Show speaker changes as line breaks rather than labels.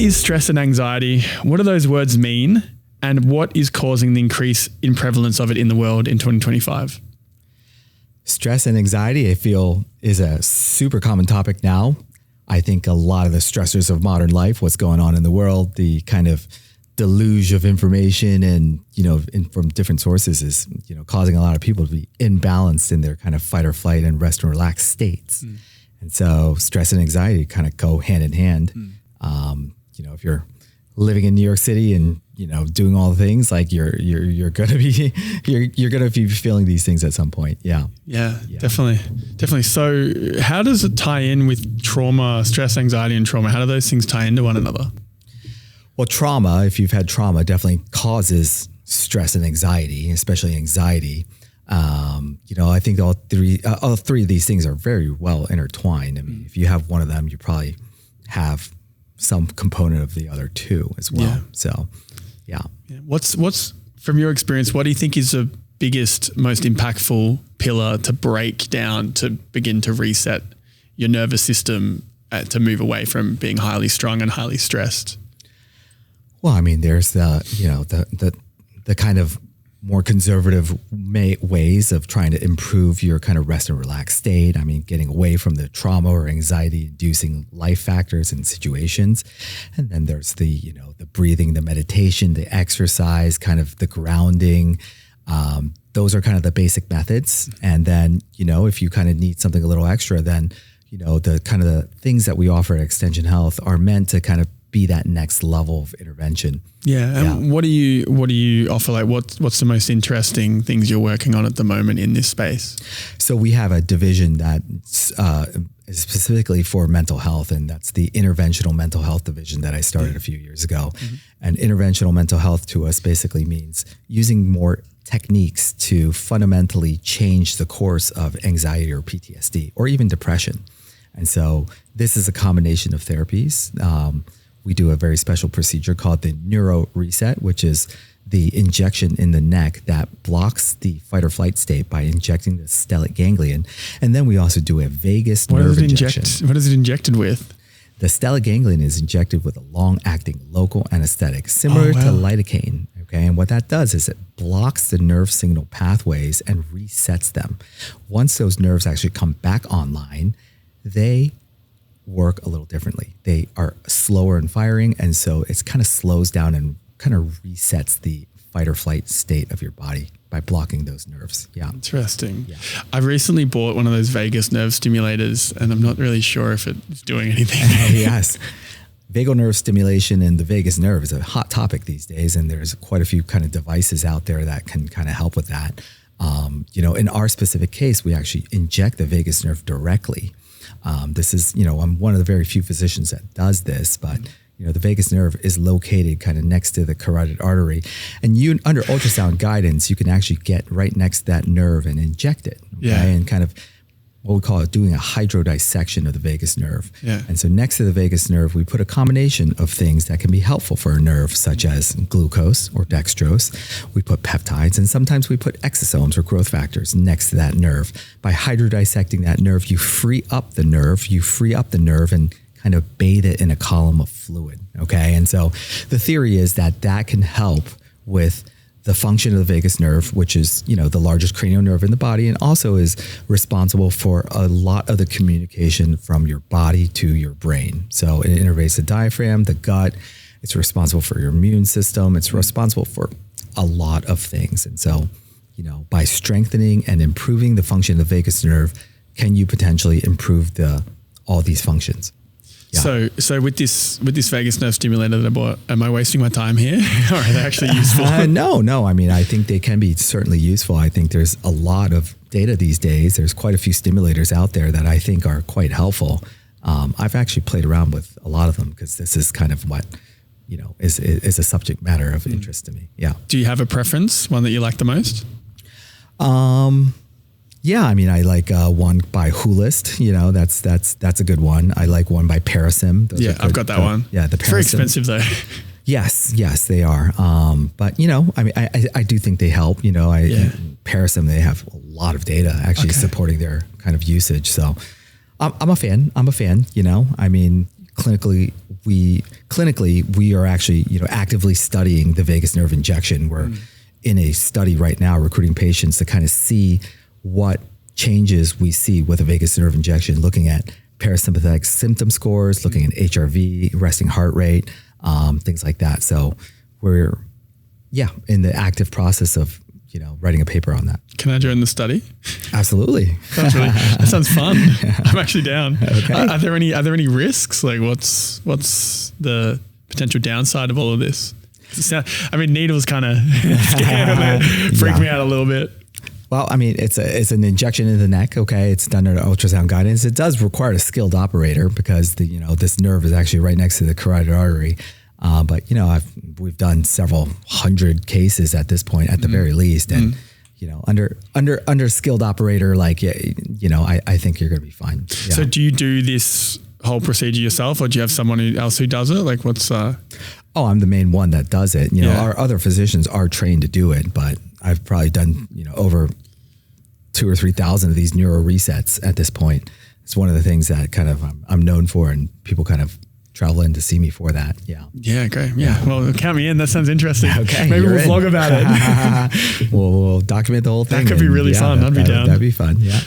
is stress and anxiety? What do those words mean? And what is causing the increase in prevalence of it in the world in 2025?
Stress and anxiety, I feel, is a super common topic now. I think a lot of the stressors of modern life, what's going on in the world, the kind of deluge of information and, from different sources is, causing a lot of people to be imbalanced in their kind of fight or flight and rest and relax states. And so stress and anxiety kind of go hand in hand. If you're living in New York City and, doing all the things, like you're going to be, you're going to be feeling these things at some point. Yeah.
Yeah, definitely. So how does it tie in with trauma, stress, anxiety, and trauma? How do those things tie into one another?
Well, trauma, if you've had trauma, definitely causes stress and anxiety, especially anxiety. I think all three of these things are very well intertwined. I mean, if you have one of them, you probably have some component of the other two as well.
Yeah.
So, yeah.
What's from your experience, what do you think is the biggest, most impactful pillar to break down, to begin to reset your nervous system to move away from being highly strung and highly stressed?
Well, I mean, there's the kind of more conservative ways of trying to improve your kind of rest and relax state. I mean, getting away from the trauma or anxiety inducing life factors and situations. And then there's the breathing, the meditation, the exercise, kind of the grounding. Those are kind of the basic methods. And then, if you kind of need something a little extra, then, the kind of the things that we offer at Extension Health are meant to kind of be that next level of intervention.
Yeah. And what do you offer? Like what's the most interesting things you're working on at the moment in this space?
So we have a division that is specifically for mental health, and that's the interventional mental health division that I started a few years ago. And interventional mental health to us basically means using more techniques to fundamentally change the course of anxiety or PTSD or even depression. And so this is a combination of therapies. We do a very special procedure called the neuro reset, which is the injection in the neck that blocks the fight or flight state by injecting the stellate ganglion. And then we also do a vagus nerve injection.
What is it injected with?
The stellate ganglion is injected with a long-acting local anesthetic, similar to lidocaine. Okay, and what that does is it blocks the nerve signal pathways and resets them. Once those nerves actually come back online, they work a little differently. They are slower in firing, and so it kind of slows down and kind of resets the fight or flight state of your body by blocking those nerves. Yeah.
Interesting. Yeah. I recently bought one of those vagus nerve stimulators, and I'm not really sure if it's doing anything.
Yes. Vagal nerve stimulation and the vagus nerve is a hot topic these days, and there's quite a few kind of devices out there that can kind of help with that. In our specific case, we actually inject the vagus nerve directly. This is, I'm one of the very few physicians that does this, but the vagus nerve is located kind of next to the carotid artery, and under ultrasound guidance, you can actually get right next to that nerve and inject it. Okay?
Yeah.
And kind of what we call it doing a hydrodissection of the vagus nerve.
Yeah.
And so next to the vagus nerve, we put a combination of things that can be helpful for a nerve, such as glucose or dextrose. We put peptides, and sometimes we put exosomes or growth factors next to that nerve. By hydrodissecting that nerve, you free up the nerve and kind of bathe it in a column of fluid. Okay. And so the theory is that can help with the function of the vagus nerve, which is, the largest cranial nerve in the body, and also is responsible for a lot of the communication from your body to your brain. So it innervates the diaphragm, the gut. It's responsible for your immune system. It's responsible for a lot of things. And so, by strengthening and improving the function of the vagus nerve, can you potentially improve all these functions? Yeah.
So with this vagus nerve stimulator that I bought, am I wasting my time here, or are they actually useful?
No. I mean, I think they can be certainly useful. I think there's a lot of data these days. There's quite a few stimulators out there that I think are quite helpful. I've actually played around with a lot of them because this is kind of what is a subject matter of interest to me. Yeah.
Do you have a preference, one that you like the most?
Yeah, I mean, I like one by Wholist. That's a good one. I like one by Parasim.
I've got that one.
Yeah, the Parasim.
Very expensive though.
Yes, they are. But I mean, I do think they help. Parasim, they have a lot of data actually supporting their kind of usage. So I'm a fan. I mean, clinically we are actually, actively studying the vagus nerve injection. We're in a study right now recruiting patients to kind of see what changes we see with a vagus nerve injection, looking at parasympathetic symptom scores, looking at HRV, resting heart rate, things like that. So we're, in the active process of, writing a paper on that.
Can I join the study?
Absolutely.
That sounds fun. I'm actually down.
Okay.
Are there any risks? Like what's the potential downside of all of this? Needles kind of scared of it, freak me out a little bit.
Well, it's an injection in the neck. Okay. It's done under ultrasound guidance. It does require a skilled operator because this nerve is actually right next to the carotid artery. But we've done several hundred cases at this point, at the very least, and under skilled operator, I think you're going to be fine. Yeah.
So, do you do this whole procedure yourself, or do you have someone else who does it? Like, what's? Oh,
I'm the main one that does it. Our other physicians are trained to do it, but I've probably done over 2,000 or 3,000 of these neuro resets at this point. It's one of the things that kind of I'm known for, and people kind of travel in to see me for that. Yeah.
Yeah. Great. Yeah. Well, count me in. That sounds interesting.
Okay.
Maybe we'll vlog about it.
We'll document the whole thing.
That could be really fun. I'd be down.
That'd be fun. Yeah.